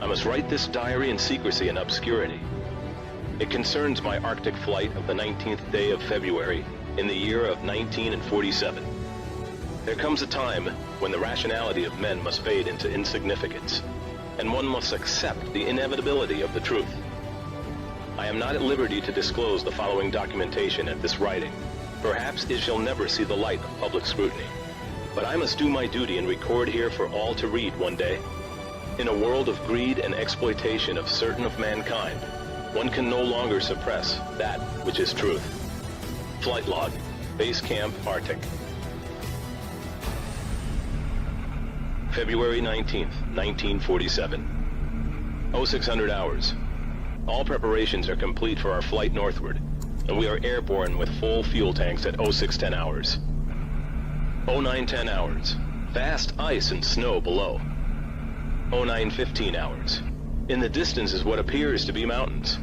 I must write this diary in secrecy and obscurity. It concerns my Arctic flight of the 19th day of February in the year of 1947. There comes a time when the rationality of men must fade into insignificance, and one must accept the inevitability of the truth. I am not at liberty to disclose the following documentation at this writing. Perhaps it shall never see the light of public scrutiny. But I must do my duty and record here for all to read one day. In a world of greed and exploitation of certain of mankind, one can no longer suppress that which is truth. Flight log, Base Camp Arctic. February 19th, 1947. 0600 hours. All preparations are complete for our flight northward, and we are airborne with full fuel tanks at 0610 hours. 0910 hours. Vast ice and snow below. 0915 hours. In the distance is what appears to be mountains.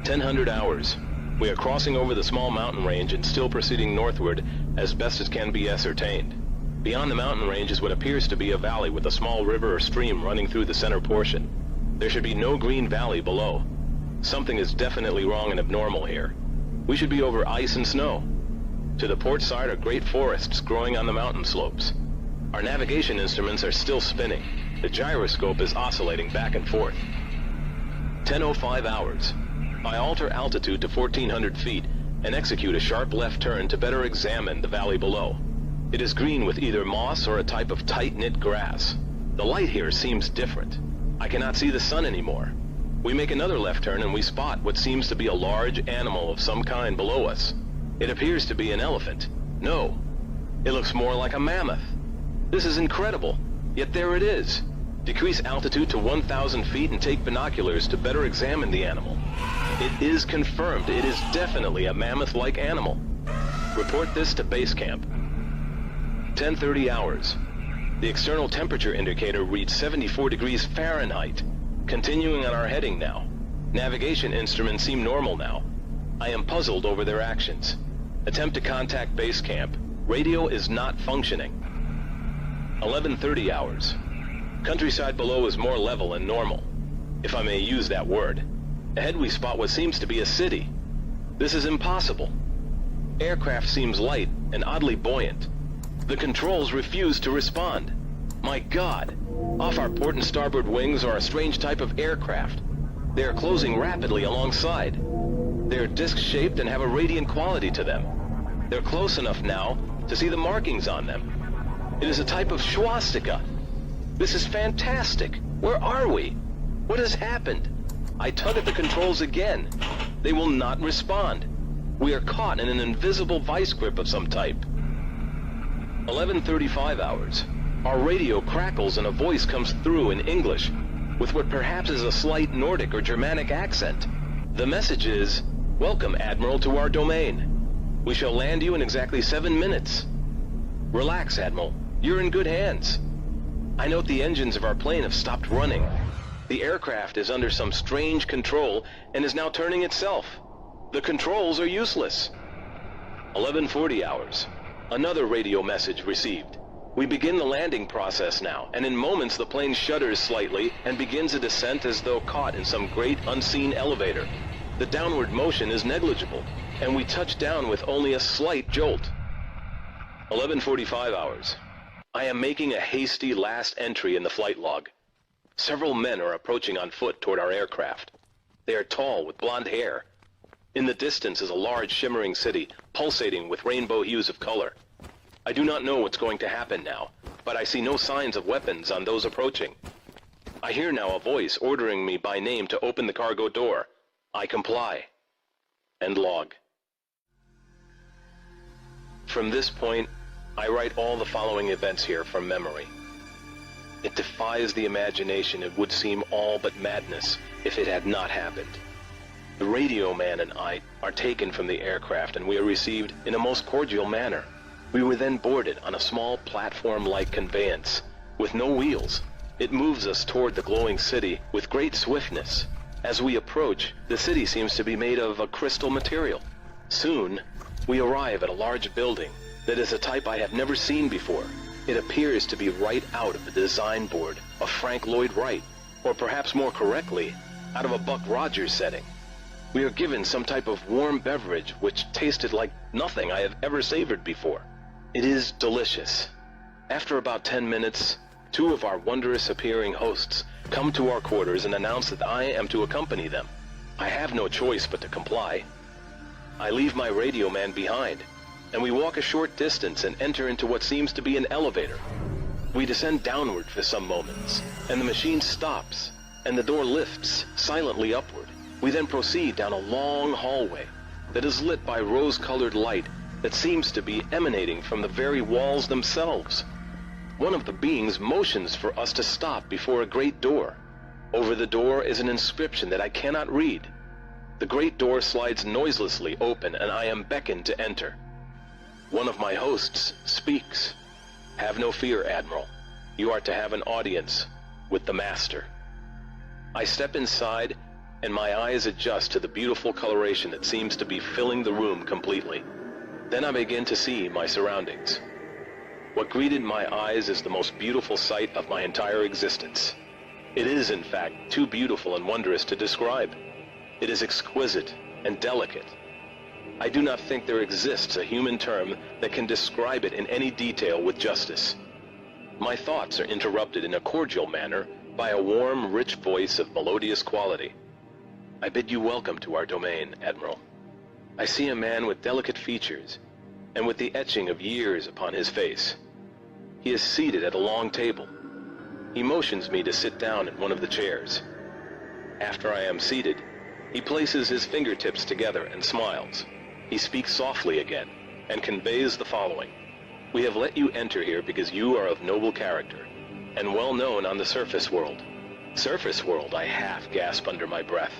1000 hours. We are crossing over the small mountain range and still proceeding northward as best as can be ascertained. Beyond the mountain range is what appears to be a valley with a small river or stream running through the center portion. There should be no green valley below. Something is definitely wrong and abnormal here. We should be over ice and snow. To the port side are great forests growing on the mountain slopes. Our navigation instruments are still spinning. The gyroscope is oscillating back and forth. 10:05 hours. I alter altitude to 1400 feet and execute a sharp left turn to better examine the valley below. It is green with either moss or a type of tight-knit grass. The light here seems different. I cannot see the sun anymore. We make another left turn and we spot what seems to be a large animal of some kind below us. It appears to be an elephant. No, it looks more like a mammoth. This is incredible, yet there it is. Decrease altitude to 1,000 feet and take binoculars to better examine the animal. It is confirmed. It is definitely a mammoth-like animal. Report this to base camp. 10:30 hours. The external temperature indicator reads 74 degrees Fahrenheit. Continuing on our heading now. Navigation instruments seem normal now. I am puzzled over their actions. Attempt to contact base camp. Radio is not functioning. 11:30 hours. Countryside below is more level and normal, if I may use that word. Ahead we spot what seems to be a city. This is impossible. Aircraft seems light and oddly buoyant. The controls refuse to respond. My God! Off our port and starboard wings are a strange type of aircraft. They are closing rapidly alongside. They are disc-shaped and have a radiant quality to them. They're close enough now to see the markings on them. It is a type of swastika. This is fantastic. Where are we? What has happened? I tug at the controls again. They will not respond. We are caught in an invisible vice grip of some type. 11:35 hours. Our radio crackles and a voice comes through in English, with what perhaps is a slight Nordic or Germanic accent. The message is, "Welcome, Admiral, to our domain. We shall land you in exactly 7 minutes. Relax, Admiral. You're in good hands." I note the engines of our plane have stopped running. The aircraft is under some strange control and is now turning itself. The controls are useless. 11:40 hours. Another radio message received. We begin the landing process now, and in moments the plane shudders slightly and begins a descent as though caught in some great unseen elevator. The downward motion is negligible, and we touch down with only a slight jolt. 11:45 hours. I am making a hasty last entry in the flight log. Several men are approaching on foot toward our aircraft. They are tall, with blonde hair. In the distance is a large shimmering city, pulsating with rainbow hues of color. I do not know what's going to happen now, but I see no signs of weapons on those approaching. I hear now a voice ordering me by name to open the cargo door. I comply. End log. From this point, I write all the following events here from memory. It defies the imagination. It would seem all but madness if it had not happened. The radio man and I are taken from the aircraft, and we are received in a most cordial manner. We were then boarded on a small platform-like conveyance with no wheels. It moves us toward the glowing city with great swiftness. As we approach, the city seems to be made of a crystal material. Soon, we arrive at a large building that is a type I have never seen before. It appears to be right out of the design board of Frank Lloyd Wright. Or perhaps more correctly, out of a Buck Rogers setting. We are given some type of warm beverage which tasted like nothing I have ever savored before. It is delicious. After about 10 minutes, two of our wondrous appearing hosts come to our quarters and announce that I am to accompany them. I have no choice but to comply. I leave my radio man behind, and we walk a short distance and enter into what seems to be an elevator. We descend downward for some moments, and the machine stops, and the door lifts silently upward. We then proceed down a long hallway that is lit by rose-colored light that seems to be emanating from the very walls themselves. One of the beings motions for us to stop before a great door. Over the door is an inscription that I cannot read. The great door slides noiselessly open, and I am beckoned to enter. One of my hosts speaks. "Have no fear, Admiral. You are to have an audience with the Master." I step inside, and my eyes adjust to the beautiful coloration that seems to be filling the room completely. Then I begin to see my surroundings. What greeted my eyes is the most beautiful sight of my entire existence. It is, in fact, too beautiful and wondrous to describe. It is exquisite and delicate. I do not think there exists a human term that can describe it in any detail with justice. My thoughts are interrupted in a cordial manner by a warm, rich voice of melodious quality. "I bid you welcome to our domain, Admiral." I see a man with delicate features and with the etching of years upon his face. He is seated at a long table. He motions me to sit down in one of the chairs. After I am seated, he places his fingertips together and smiles. He speaks softly again and conveys the following. "We have let you enter here because you are of noble character and well known on the surface world." "Surface world," I half gasp under my breath.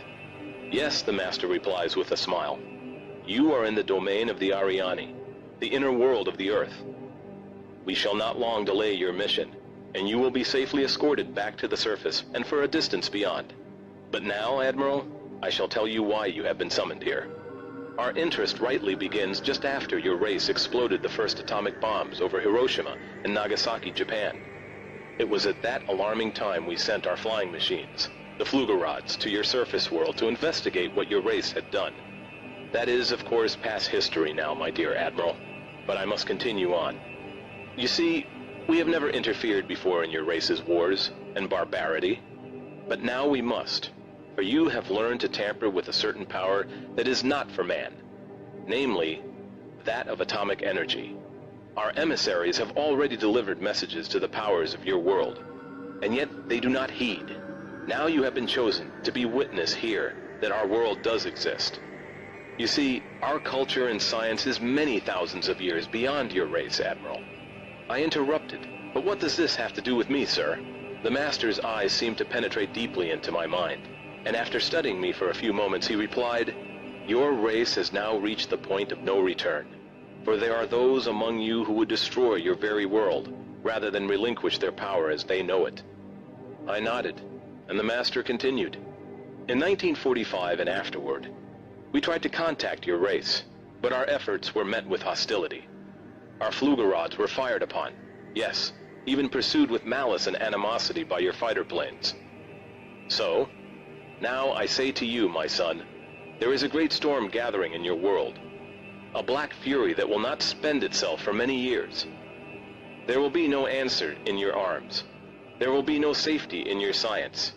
"Yes," the Master replies with a smile. "You are in the domain of the Ariani, the inner world of the Earth. We shall not long delay your mission, and you will be safely escorted back to the surface and for a distance beyond. But now, Admiral, I shall tell you why you have been summoned here. Our interest rightly begins just after your race exploded the first atomic bombs over Hiroshima and Nagasaki, Japan. It was at that alarming time we sent our flying machines, the Flugerods, to your surface world to investigate what your race had done. That is, of course, past history now, my dear Admiral, but I must continue on. You see, we have never interfered before in your race's wars and barbarity, but now we must, for you have learned to tamper with a certain power that is not for man, namely, that of atomic energy. Our emissaries have already delivered messages to the powers of your world, and yet they do not heed. Now you have been chosen to be witness here that our world does exist. You see, our culture and science is many thousands of years beyond your race, Admiral." I interrupted. "But what does this have to do with me, sir?" The Master's eyes seemed to penetrate deeply into my mind, and after studying me for a few moments, he replied, "Your race has now reached the point of no return, for there are those among you who would destroy your very world, rather than relinquish their power as they know it." I nodded, and the Master continued, "In 1945 and afterward, we tried to contact your race, but our efforts were met with hostility. Our Flugerods were fired upon, yes, even pursued with malice and animosity by your fighter planes. So, now I say to you, my son, there is a great storm gathering in your world, a black fury that will not spend itself for many years. There will be no answer in your arms. There will be no safety in your science.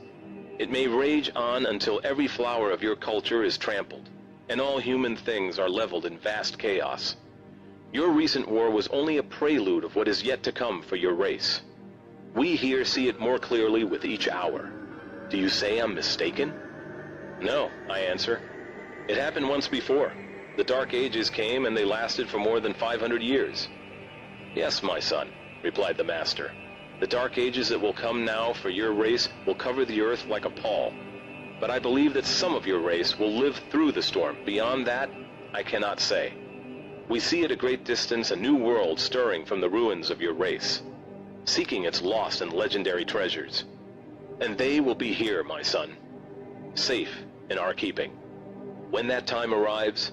It may rage on until every flower of your culture is trampled, and all human things are leveled in vast chaos. Your recent war was only a prelude of what is yet to come for your race. We here see it more clearly with each hour. Do you say I'm mistaken?" "No," I answer. "It happened once before. The Dark Ages came and they lasted for more than 500 years. "Yes, my son," replied the Master. "The Dark Ages that will come now for your race will cover the earth like a pall. But I believe that some of your race will live through the storm. Beyond that, I cannot say. We see at a great distance a new world stirring from the ruins of your race, seeking its lost and legendary treasures. And they will be here, my son, safe in our keeping. When that time arrives,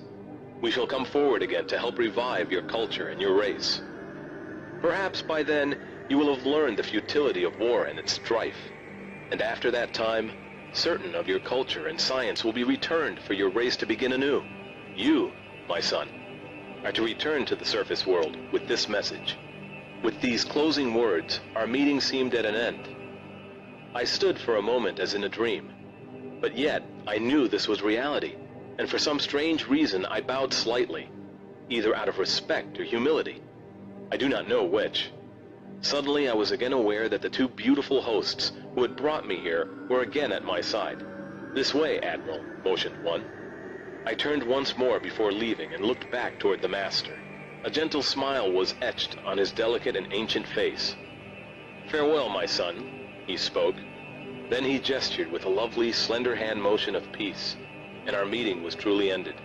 we shall come forward again to help revive your culture and your race. Perhaps by then, you will have learned the futility of war and its strife. And after that time, certain of your culture and science will be returned for your race to begin anew. You, my son, are to return to the surface world with this message. With these closing words, our meeting seemed at an end. I stood for a moment as in a dream, but yet I knew this was reality, and for some strange reason I bowed slightly, either out of respect or humility. I do not know which. Suddenly I was again aware that the two beautiful hosts who had brought me here were again at my side. "This way, Admiral," motioned one. I turned once more before leaving and looked back toward the master. A gentle smile was etched on his delicate and ancient face. "Farewell, my son," he spoke. Then he gestured with a lovely, slender hand motion of peace, and our meeting was truly ended.